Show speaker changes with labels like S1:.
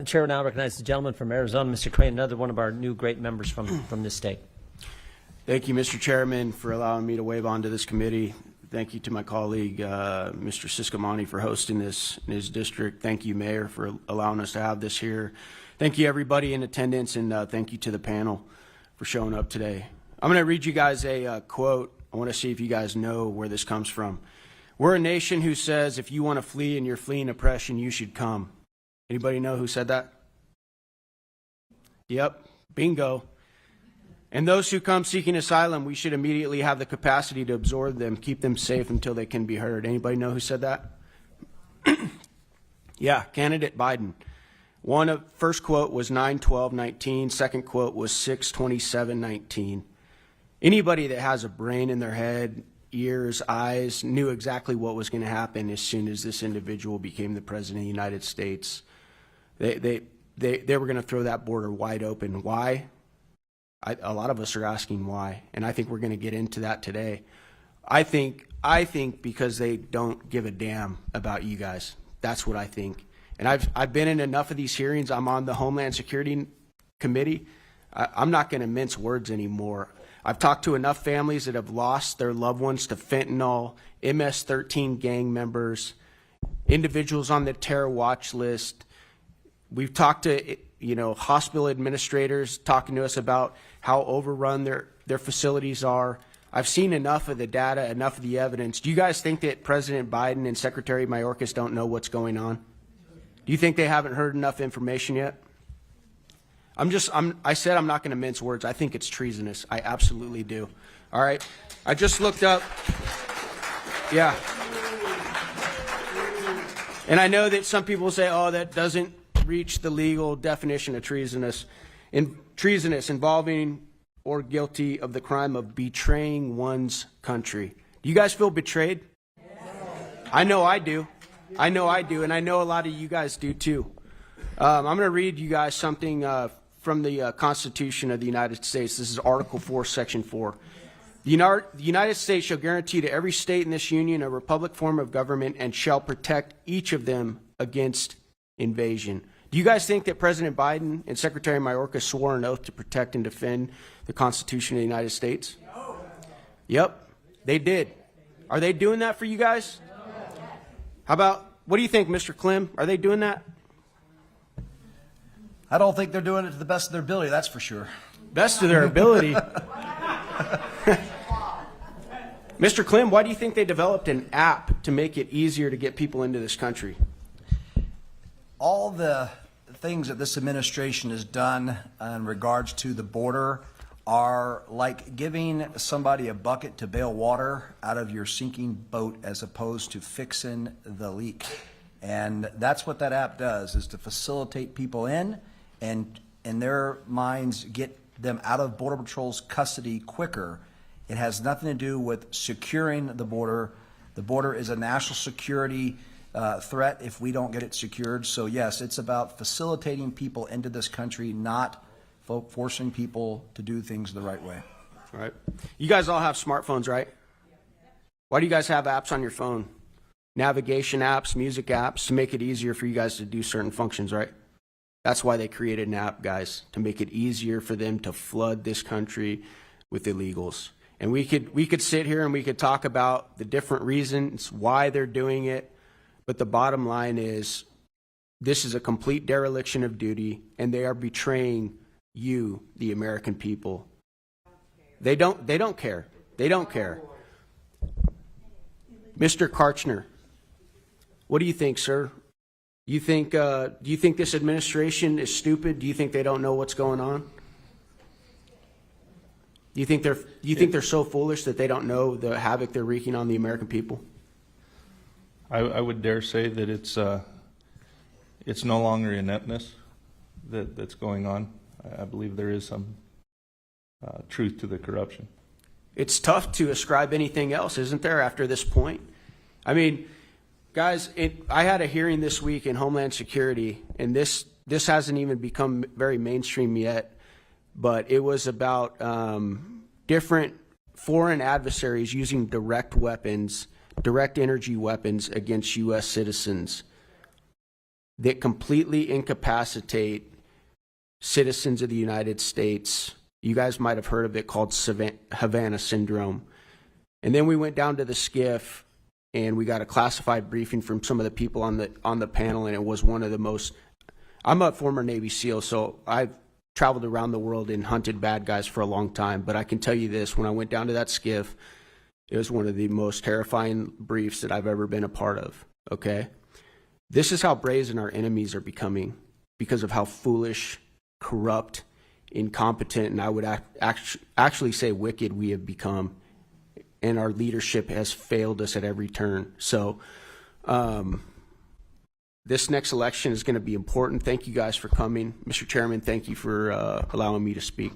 S1: Chair will now recognize the gentleman from Arizona, Mr. Crane, another one of our new great members from this state.
S2: Thank you, Mr. Chairman, for allowing me to wave on to this committee. Thank you to my colleague, Mr. Siscomani, for hosting this in his district. Thank you, Mayor, for allowing us to have this here. Thank you, everybody in attendance, and thank you to the panel for showing up today. I'm going to read you guys a quote. I want to see if you guys know where this comes from. We're a nation who says if you want to flee and you're fleeing oppression, you should come. Anybody know who said that? Yep, bingo. And those who come seeking asylum, we should immediately have the capacity to absorb them, keep them safe until they can be heard. Anybody know who said that? Yeah, candidate Biden. First quote was 9/12/19. Second quote was 6/27/19. Anybody that has a brain in their head, ears, eyes, knew exactly what was going to happen as soon as this individual became the president of the United States. They were going to throw that border wide open. Why? A lot of us are asking why, and I think we're going to get into that today. I think because they don't give a damn about you guys. That's what I think. And I've been in enough of these hearings. I'm on the Homeland Security Committee. I'm not going to mince words anymore. I've talked to enough families that have lost their loved ones to fentanyl, MS-13 gang members, individuals on the terror watch list. We've talked to hospital administrators talking to us about how overrun their facilities are. I've seen enough of the data, enough of the evidence. Do you guys think that President Biden and Secretary Mayorkas don't know what's going on? Do you think they haven't heard enough information yet? I said I'm not going to mince words. I think it's treasonous. I absolutely do. All right. I just looked up. Yeah. And I know that some people say, oh, that doesn't reach the legal definition of treasonous. Treasonous involving or guilty of the crime of betraying one's country. Do you guys feel betrayed? Yes. I know I do. I know I do, and I know a lot of you guys do too. I'm going to read you guys something from the Constitution of the United States. This is Article 4, Section 4. The United States shall guarantee to every state in this union a republic form of government and shall protect each of them against invasion. Do you guys think that President Biden and Secretary Mayorkas swore an oath to protect and defend the Constitution of the United States? No. Yep, they did. Are they doing that for you guys? No. How about, what do you think, Mr. Clem? Are they doing that?
S3: I don't think they're doing it to the best of their ability, that's for sure.
S2: Best of their ability? Mr. Clem, why do you think they developed an app to make it easier to get people into this country?
S3: All the things that this administration has done in regards to the border are like giving somebody a bucket to bail water out of your sinking boat as opposed to fixing the leak. And that's what that app does, is to facilitate people in and in their minds get them out of Border Patrol's custody quicker. It has nothing to do with securing the border. The border is a national security threat if we don't get it secured. So yes, it's about facilitating people into this country, not forcing people to do things the right way.
S2: All right. You guys all have smartphones, right? Why do you guys have apps on your phone? Navigation apps, music apps, to make it easier for you guys to do certain functions, right? That's why they created an app, guys, to make it easier for them to flood this country with illegals. And we could sit here and we could talk about the different reasons why they're doing it. But the bottom line is this is a complete dereliction of duty, and they are betraying you, the American people. They don't care. They don't care. Mr. Karchner, what do you think, sir? Do you think this administration is stupid? Do you think they don't know what's going on? Do you think they're so foolish that they don't know the havoc they're wreaking on the American people?
S4: I would dare say that it's no longer ineptness that's going on. I believe there is some truth to the corruption.
S2: It's tough to ascribe anything else, isn't there, after this point? I mean, guys, I had a hearing this week in Homeland Security, and this hasn't even become very mainstream yet, but it was about different foreign adversaries using direct weapons, direct energy weapons against U.S. citizens. that completely incapacitate citizens of the United States. You guys might have heard of it, called Havana Syndrome. And then we went down to the skiff, and we got a classified briefing from some of the people on the panel, and it was one of the most. I'm a former Navy SEAL, so I've traveled around the world and hunted bad guys for a long time. But I can tell you this: when I went down to that skiff, it was one of the most terrifying briefs that I've ever been a part of. Okay, this is how brazen our enemies are becoming because of how foolish, corrupt, incompetent, and I would actually say wicked we have become. And our leadership has failed us at every turn. So this next election is going to be important. Thank you guys for coming. Mr. Chairman, thank you for allowing me to speak.